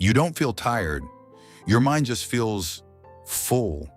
You don't feel tired. Your mind just feels full.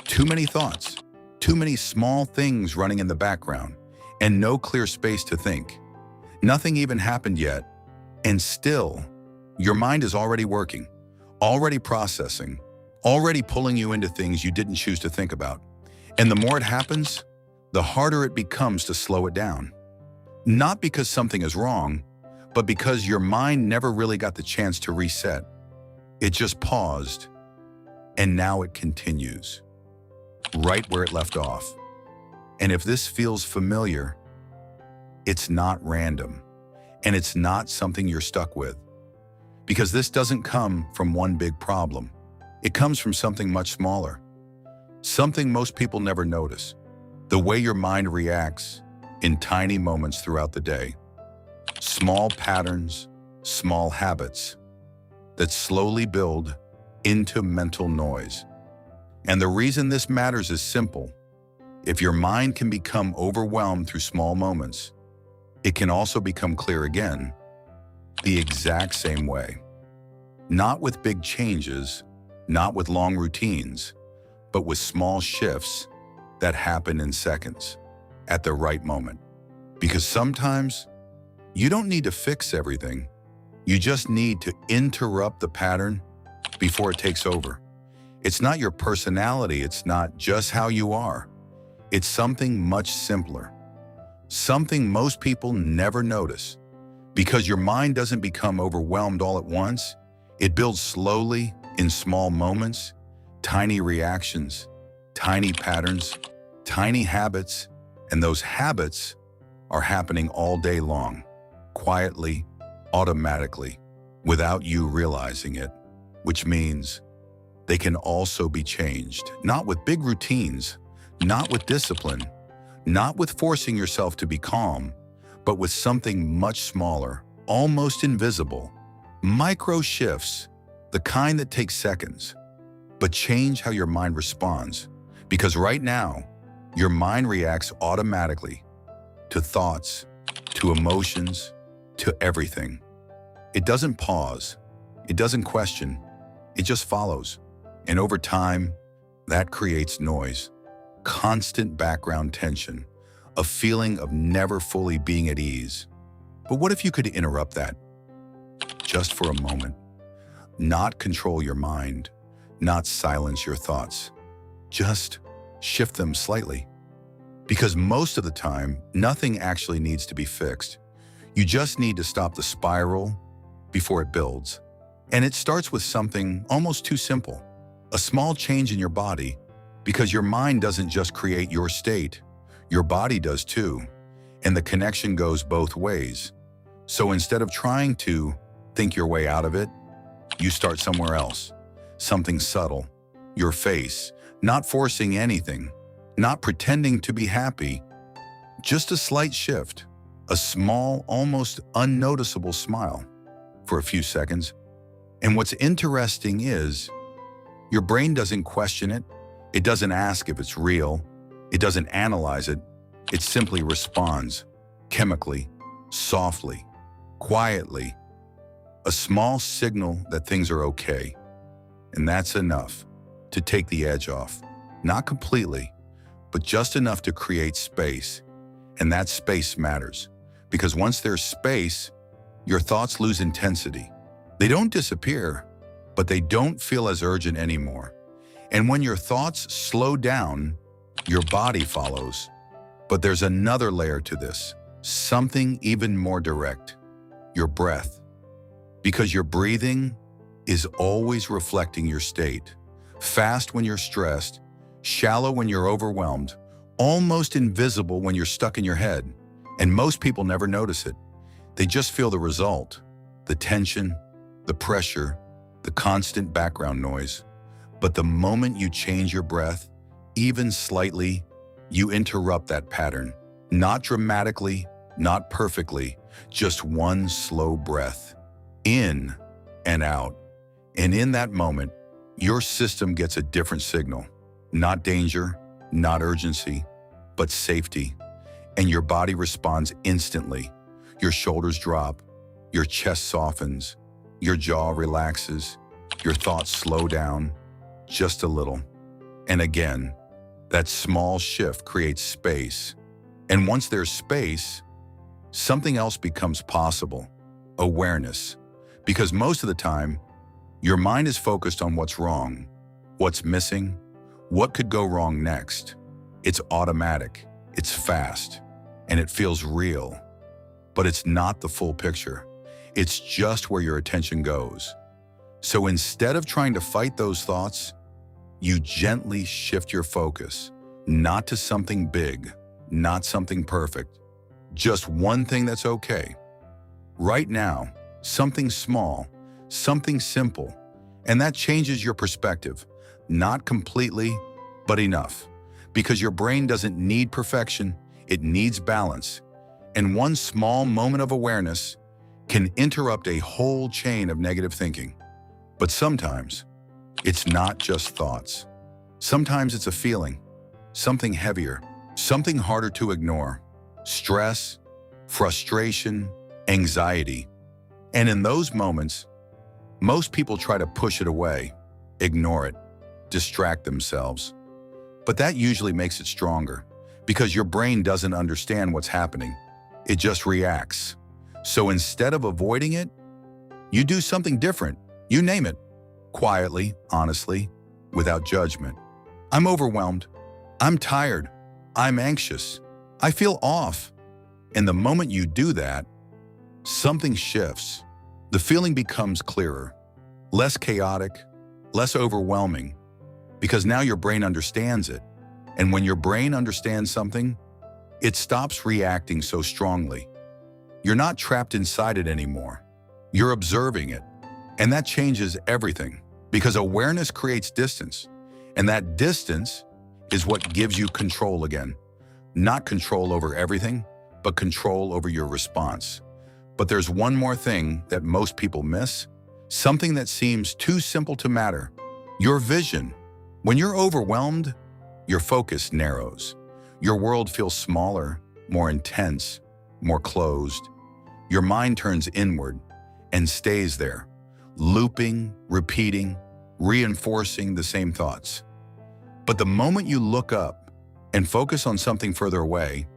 Too many thoughts, too many small things running in the background, and no clear space to think. Nothing even happened yet, and still, your mind is already working, already processing, already pulling you into things you didn't choose to think about. And the more it happens, the harder it becomes to slow it down. Not because something is wrong, but because your mind never really got the chance to reset. It just paused, and now it continues, right where it left off. And if this feels familiar, it's not random, and it's not something you're stuck with. Because this doesn't come from one big problem. It comes from something much smaller. Something most people never notice. The way your mind reacts in tiny moments throughout the day. Small patterns, small habits that slowly build into mental noise. And the reason this matters is simple. If your mind can become overwhelmed through small moments, it can also become clear again, the exact same way. Not with big changes, not with long routines, but with small shifts that happen in seconds, at the right moment. Because sometimes, you don't need to fix everything. You just need to interrupt the pattern before it takes over. It's not your personality, it's not just how you are. It's something much simpler. Something most people never notice. Because your mind doesn't become overwhelmed all at once, it builds slowly in small moments, tiny reactions, tiny patterns, tiny habits, and those habits are happening all day long, quietly, automatically, without you realizing it, which means they can also be changed, not with big routines, not with discipline, not with forcing yourself to be calm, but with something much smaller, almost invisible, micro shifts, the kind that take seconds, but change how your mind responds. Because right now, your mind reacts automatically to thoughts, to emotions, to everything. It doesn't pause, it doesn't question, it just follows. And over time, that creates noise, constant background tension, a feeling of never fully being at ease. But what if you could interrupt that? Just for a moment. Not control your mind, not silence your thoughts. Just shift them slightly. Because most of the time, nothing actually needs to be fixed. You just need to stop the spiral before it builds. And it starts with something almost too simple. A small change in your body, because your mind doesn't just create your state, your body does too. And the connection goes both ways. So instead of trying to think your way out of it, you start somewhere else. Something subtle, your face, not forcing anything, not pretending to be happy, just a slight shift, a small, almost unnoticeable smile for a few seconds. And what's interesting is, your brain doesn't question it, it doesn't ask if it's real, it doesn't analyze it, it simply responds, chemically, softly, quietly, a small signal that things are okay. And that's enough to take the edge off, not completely, but just enough to create space. And that space matters, because once there's space, your thoughts lose intensity. They don't disappear, but they don't feel as urgent anymore. And when your thoughts slow down, your body follows. But there's another layer to this, something even more direct, your breath. Because your breathing is always reflecting your state. Fast when you're stressed, shallow when you're overwhelmed, almost invisible when you're stuck in your head. And most people never notice it. They just feel the result, the tension, the pressure, the constant background noise. But the moment you change your breath, even slightly, you interrupt that pattern. Not dramatically, not perfectly, just one slow breath, in and out. And in that moment, your system gets a different signal. Not danger, not urgency, but safety. And your body responds instantly. Your shoulders drop, your chest softens, Your jaw relaxes, your thoughts slow down just a little. And again, that small shift creates space. And once there's space, something else becomes possible: awareness. Because most of the time, your mind is focused on what's wrong, what's missing, what could go wrong next. It's automatic, it's fast, and it feels real. But it's not the full picture. It's just where your attention goes. So instead of trying to fight those thoughts, you gently shift your focus, not to something big, not something perfect, just one thing that's okay. Right now, something small, something simple, and that changes your perspective. Not completely, but enough. Because your brain doesn't need perfection, it needs balance. And one small moment of awareness can interrupt a whole chain of negative thinking. But sometimes, it's not just thoughts. Sometimes it's a feeling, something heavier, something harder to ignore: stress, frustration, anxiety. And in those moments, most people try to push it away, ignore it, distract themselves. But that usually makes it stronger, because your brain doesn't understand what's happening. It just reacts. So instead of avoiding it, you do something different. You name it, quietly, honestly, without judgment. I'm overwhelmed. I'm tired. I'm anxious. I feel off. And the moment you do that, something shifts. The feeling becomes clearer, less chaotic, less overwhelming, because now your brain understands it. And when your brain understands something, it stops reacting so strongly. You're not trapped inside it anymore. You're observing it. And that changes everything, because awareness creates distance. And that distance is what gives you control again. Not control over everything, but control over your response. But there's one more thing that most people miss, something that seems too simple to matter: your vision. When you're overwhelmed, your focus narrows. Your world feels smaller, more intense, more closed. Your mind turns inward and stays there, looping, repeating, reinforcing the same thoughts. But the moment you look up and focus on something further away,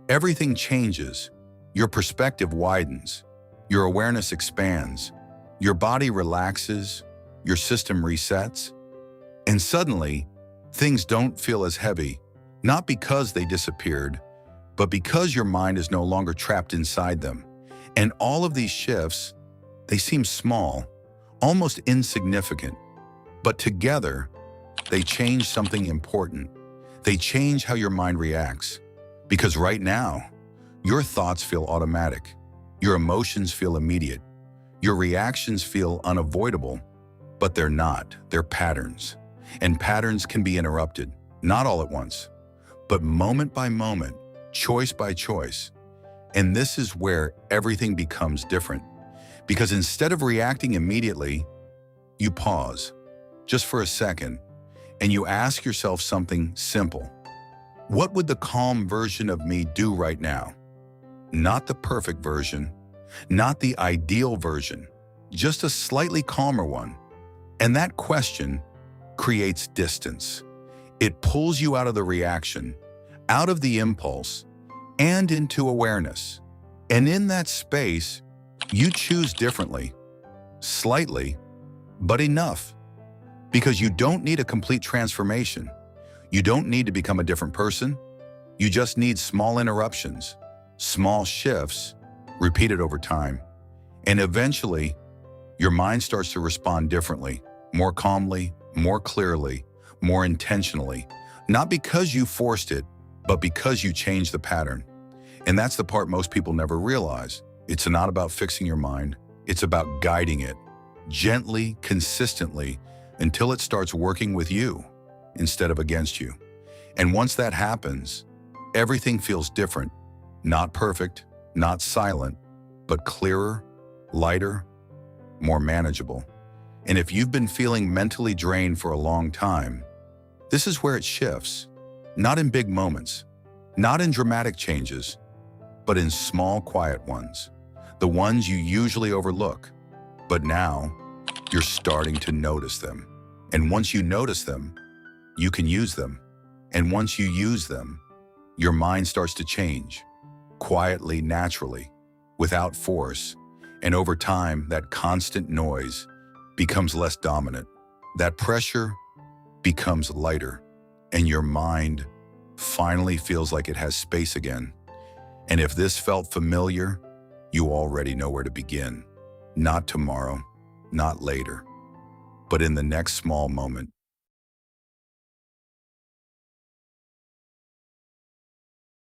everything changes. Your perspective widens, your awareness expands, your body relaxes, your system resets, and suddenly, things don't feel as heavy, not because they disappeared, but because your mind is no longer trapped inside them. And all of these shifts, they seem small, almost insignificant, but together, they change something important. They change how your mind reacts. Because right now, your thoughts feel automatic, your emotions feel immediate, your reactions feel unavoidable, but they're not, they're patterns. And patterns can be interrupted, not all at once, but moment by moment, choice by choice. And this is where everything becomes different. Because instead of reacting immediately, you pause, just for a second, and you ask yourself something simple. What would the calm version of me do right now? Not the perfect version, not the ideal version, just a slightly calmer one. And that question creates distance. It pulls you out of the reaction, out of the impulse, and into awareness. And in that space, you choose differently, slightly, but enough. Because you don't need a complete transformation. You don't need to become a different person. You just need small interruptions, small shifts, repeated over time. And eventually, your mind starts to respond differently, more calmly, more clearly, more intentionally. Not because you forced it, but because you changed the pattern. And that's the part most people never realize. It's not about fixing your mind. It's about guiding it, gently, consistently, until it starts working with you instead of against you. And once that happens, everything feels different. Not perfect, not silent, but clearer, lighter, more manageable. And if you've been feeling mentally drained for a long time, this is where it shifts. Not in big moments, not in dramatic changes, but in small, quiet ones. The ones you usually overlook. But now, you're starting to notice them. And once you notice them, you can use them. And once you use them, your mind starts to change, quietly, naturally, without force. And over time, that constant noise becomes less dominant. That pressure becomes lighter, and your mind finally feels like it has space again. And if this felt familiar, you already know where to begin. Not tomorrow, not later, but in the next small moment.